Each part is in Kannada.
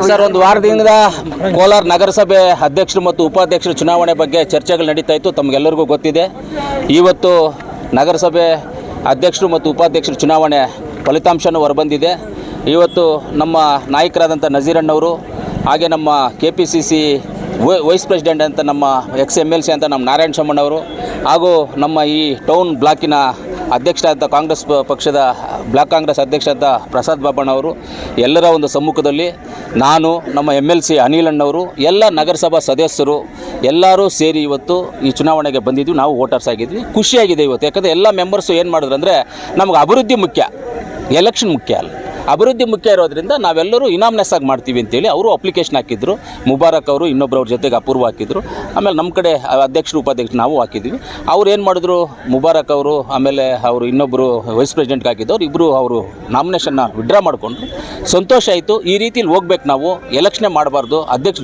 ಸರ್, ಒಂದು ವಾರದಿಂದ ಕೋಲಾರ ನಗರಸಭೆ ಅಧ್ಯಕ್ಷರು ಮತ್ತು ಉಪಾಧ್ಯಕ್ಷರ ಚುನಾವಣೆ ಬಗ್ಗೆ ಚರ್ಚೆಗಳು ನಡೀತಾ ಇತ್ತು. ತಮಗೆಲ್ಲರಿಗೂ ಗೊತ್ತಿದೆ. ಇವತ್ತು ನಗರಸಭೆ ಅಧ್ಯಕ್ಷರು ಮತ್ತು ಉಪಾಧ್ಯಕ್ಷರ ಚುನಾವಣೆ ಫಲಿತಾಂಶನೂ ಹೊರಬಂದಿದೆ. ಇವತ್ತು ನಮ್ಮ ನಾಯಕರಾದಂಥ ನಜೀರಣ್ಣವರು, ಹಾಗೆ ನಮ್ಮ KPCC ವೈಸ್ ಪ್ರೆಸಿಡೆಂಟ್ ಅಂತ ನಮ್ಮ XMLC ಅಂತ ನಮ್ಮ ನಾರಾಯಣ ಶಮ್ಮಣ್ಣವರು, ಹಾಗೂ ನಮ್ಮ ಈ ಟೌನ್ ಬ್ಲಾಕಿನ ಅಧ್ಯಕ್ಷರಾದ ಕಾಂಗ್ರೆಸ್ ಪಕ್ಷದ ಬ್ಲಾಕ್ ಕಾಂಗ್ರೆಸ್ ಅಧ್ಯಕ್ಷರಾದ ಪ್ರಸಾದ್ ಬಾಬಣ್ಣವರು ಎಲ್ಲರ ಒಂದು ಸಮ್ಮುಖದಲ್ಲಿ ನಾನು, ನಮ್ಮ MLC ಅನಿಲಣ್ಣವರು, ಎಲ್ಲ ನಗರಸಭಾ ಸದಸ್ಯರು ಎಲ್ಲರೂ ಸೇರಿ ಇವತ್ತು ಈ ಚುನಾವಣೆಗೆ ಬಂದಿದ್ವಿ. ನಾವು ವೋಟರ್ಸ್ ಆಗಿದ್ವಿ. ಖುಷಿಯಾಗಿದೆ ಇವತ್ತು. ಯಾಕಂದರೆ ಎಲ್ಲ ಮೆಂಬರ್ಸು ಏನು ಮಾಡಿದ್ರು ಅಂದರೆ, ನಮಗೆ ಅಭಿವೃದ್ಧಿ ಮುಖ್ಯ, ಎಲೆಕ್ಷನ್ ಮುಖ್ಯ ಅಲ್ಲ. ಅಭಿವೃದ್ಧಿ ಮುಖ್ಯ ಇರೋದ್ರಿಂದ ನಾವೆಲ್ಲರೂ ಇನಾಮ್ನೆಸ್ ಆಗಿ ಮಾಡ್ತೀವಿ ಅಂತೇಳಿ ಅವರು ಅಪ್ಲಿಕೇಶನ್ ಹಾಕಿದ್ರು. ಮುಬಾರಕ್ ಅವರು ಇನ್ನೊಬ್ಬರು ಅವ್ರ ಜೊತೆಗೆ ಅಪೂರ್ವ ಹಾಕಿದ್ರು. ಆಮೇಲೆ ನಮ್ಮ ಕಡೆ ಅಧ್ಯಕ್ಷರು ಉಪಾಧ್ಯಕ್ಷರು ನಾವು ಹಾಕಿದ್ವಿ. ಅವ್ರು ಏನು ಮಾಡಿದ್ರು, ಮುಬಾರಕ್ ಅವರು ಆಮೇಲೆ ಅವರು ಇನ್ನೊಬ್ಬರು ವೈಸ್ ಪ್ರೆಸಿಡೆಂಟ್ಗೆ ಹಾಕಿದ್ದವ್ರು ಇಬ್ಬರು ಅವರು ನಾಮಿನೇಷನ್ನ ವಿಡ್ರಾ ಮಾಡಿಕೊಂಡ್ರು. ಸಂತೋಷ ಆಯಿತು. ಈ ರೀತಿಲಿ ಹೋಗ್ಬೇಕು. ನಾವು ಎಲೆಕ್ಷನ್ನೇ ಮಾಡಬಾರ್ದು, ಅಧ್ಯಕ್ಷ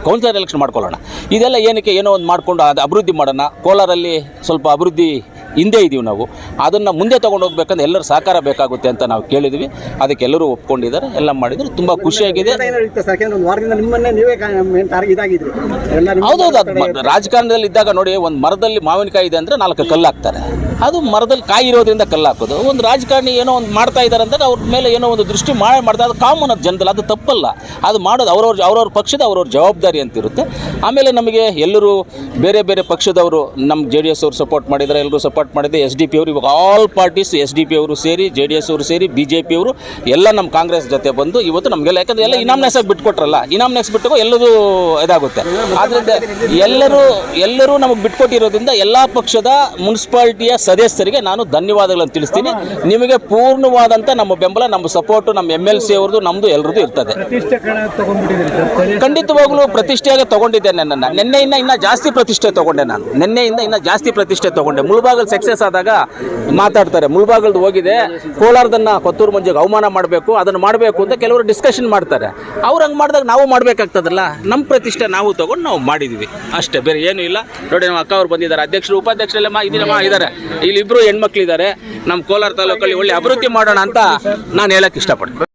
ಕೌನ್ಸಿಲರ್ ಎಲೆಕ್ಷನ್ ಮಾಡ್ಕೊಳ್ಳೋಣ. ಇದೆಲ್ಲ ಏನಕ್ಕೆ, ಏನೋ ಒಂದು ಮಾಡಿಕೊಂಡು ಅದು ಅಭಿವೃದ್ಧಿ ಮಾಡೋಣ. ಕೋಲಾರಲ್ಲಿ ಸ್ವಲ್ಪ ಅಭಿವೃದ್ಧಿ ಹಿಂದೆ ಇದ್ದೀವಿ. ನಾವು ಅದನ್ನು ಮುಂದೆ ತೊಗೊಂಡು ಹೋಗ್ಬೇಕಂದ್ರೆ ಎಲ್ಲರೂ ಸಹಕಾರ ಬೇಕಾಗುತ್ತೆ ಅಂತ ನಾವು ಕೇಳಿದ್ವಿ. ಅದಕ್ಕೆ ಎಲ್ಲರೂ ಒಪ್ಕೊಂಡಿದ್ದಾರೆ, ಎಲ್ಲ ಮಾಡಿದ್ರು. ತುಂಬ ಖುಷಿಯಾಗಿದೆ. ಹೌದೌದು, ಅದು ರಾಜಕಾರಣದಲ್ಲಿ ಇದ್ದಾಗ ನೋಡಿ, ಒಂದು ಮರದಲ್ಲಿ ಮಾವಿನಕಾಯಿ ಇದೆ ಅಂದರೆ 4 ಕಲ್ಲು ಹಾಕ್ತಾರೆ. ಅದು ಮರದಲ್ಲಿ ಕಾಯಿ ಇರೋದ್ರಿಂದ ಕಲ್ಲು ಹಾಕೋದು. ಒಂದು ರಾಜಕಾರಣಿ ಏನೋ ಒಂದು ಮಾಡ್ತಾ ಇದ್ದಾರೆ ಅಂದರೆ ಅವ್ರ ಮೇಲೆ ಏನೋ ಒಂದು ದೃಷ್ಟಿ ಮಾಡ್ತಾರೆ. ಅದು ಕಾಮನ್, ಅದು ಜನದಲ್ಲಿ, ಅದು ತಪ್ಪಲ್ಲ. ಅದು ಮಾಡೋದು ಅವ್ರವ್ರ ಪಕ್ಷದ ಅವ್ರವ್ರ ಜವಾಬ್ದಾರಿ ಅಂತಿರುತ್ತೆ. ಆಮೇಲೆ ನಮಗೆ ಎಲ್ಲರೂ ಬೇರೆ ಬೇರೆ ಪಕ್ಷದವರು, ನಮ್ಮ JDS ಅವರು ಸಪೋರ್ಟ್ ಮಾಡಿದ್ದಾರೆ, ಎಲ್ಲರೂ ಸಪೋರ್ಟ್ ಮಾಡಿದೆ. SDP ಅವರು, ಇವಾಗ ಆಲ್ ಪಾರ್ಟೀಸ್ SDP ಅವರು ಸೇರಿ, JDS ಅವರು ಸೇರಿ, BJP ಅವರು ಎಲ್ಲ ನಮ್ಮ ಕಾಂಗ್ರೆಸ್ ಜೊತೆ ಬಂದು ಇವತ್ತು ನಮಗೆಲ್ಲ, ಯಾಕಂದರೆ ಎಲ್ಲ ಇನಾಮ್ನೆಸ್ ಆಗಿ ಬಿಟ್ಕೊಟ್ರಲ್ಲ, ಇನಾಮ್ನೆಸ್ ಬಿಟ್ಟು ಎಲ್ಲದೂ ಇದಾಗುತ್ತೆ. ಆದ್ದರಿಂದ ಎಲ್ಲರೂ ನಮಗೆ ಬಿಟ್ಕೊಟ್ಟಿರೋದ್ರಿಂದ ಎಲ್ಲ ಪಕ್ಷದ ಮುನ್ಸಿಪಾಲ್ಟಿಯ ಸದಸ್ಯರಿಗೆ ನಾನು ಧನ್ಯವಾದಗಳನ್ನು ತಿಳಿಸ್ತೀನಿ. ನಿಮಗೆ ಪೂರ್ಣವಾದಂಥ ನಮ್ಮ ಬೆಂಬಲ, ನಮ್ಮ ಸಪೋರ್ಟು, ನಮ್ಮ MLC ಅವ್ರದ್ದು, ನಮ್ಮದು ಎಲ್ಲರದ್ದು ಇರ್ತದೆ. ಖಂಡಿತವಾಗ್ಲೂ ಪ್ರತಿಷ್ಠೆಯಾಗಿ ತೊಗೊಂಡಿದ್ದೇನೆ. ನಿನ್ನೆಯಿಂದ ಇನ್ನೂ ಜಾಸ್ತಿ ಪ್ರತಿಷ್ಠೆ ತೊಗೊಂಡೆ. ನಾನು ನಿನ್ನೆಯಿಂದ ಇನ್ನೂ ಜಾಸ್ತಿ ಪ್ರತಿಷ್ಠೆ ತೊಗೊಂಡೆ. ಮುಳಬಾಗಲ್ ಸಕ್ಸಸ್ ಆದಾಗ ಮಾತಾಡ್ತಾರೆ, ಮುಳಬಾಗಲ್ದು ಹೋಗಿದೆ, ಕೋಲಾರದನ್ನು ಕೊತ್ತೂರು ಮಂಜಿಗೆ ಅವಮಾನ ಮಾಡಬೇಕು, ಅದನ್ನು ಮಾಡಬೇಕು ಅಂತ ಕೆಲವರು ಡಿಸ್ಕಷನ್ ಮಾಡ್ತಾರೆ. ಅವ್ರು ಹಂಗೆ ಮಾಡಿದಾಗ ನಾವು ಮಾಡಬೇಕಾಗ್ತದಲ್ಲ. ನಮ್ಮ ಪ್ರತಿಷ್ಠೆ ನಾವು ತೊಗೊಂಡು ನಾವು ಮಾಡಿದ್ವಿ ಅಷ್ಟೇ, ಬೇರೆ ಏನೂ ಇಲ್ಲ. ನೋಡಿ, ನಮ್ಮ ಅಕ್ಕ ಅವ್ರು ಬಂದಿದ್ದಾರೆ, ಅಧ್ಯಕ್ಷರು ಉಪಾಧ್ಯಕ್ಷರೆಲ್ಲ ಇದ್ದಾರೆ. ಇಲ್ಲಿ 2 ಹೆಣ್ಮಕ್ಳಿದ್ದಾರೆ. ನಮ್ಮ ಕೋಲಾರ ತಾಲೂಕಲ್ಲಿ ಒಳ್ಳೆ ಅಭಿವೃದ್ಧಿ ಮಾಡೋಣ ಅಂತ ನಾನು ಹೇಳಕ್ಕೆ ಇಷ್ಟಪಡ್ತೀನಿ.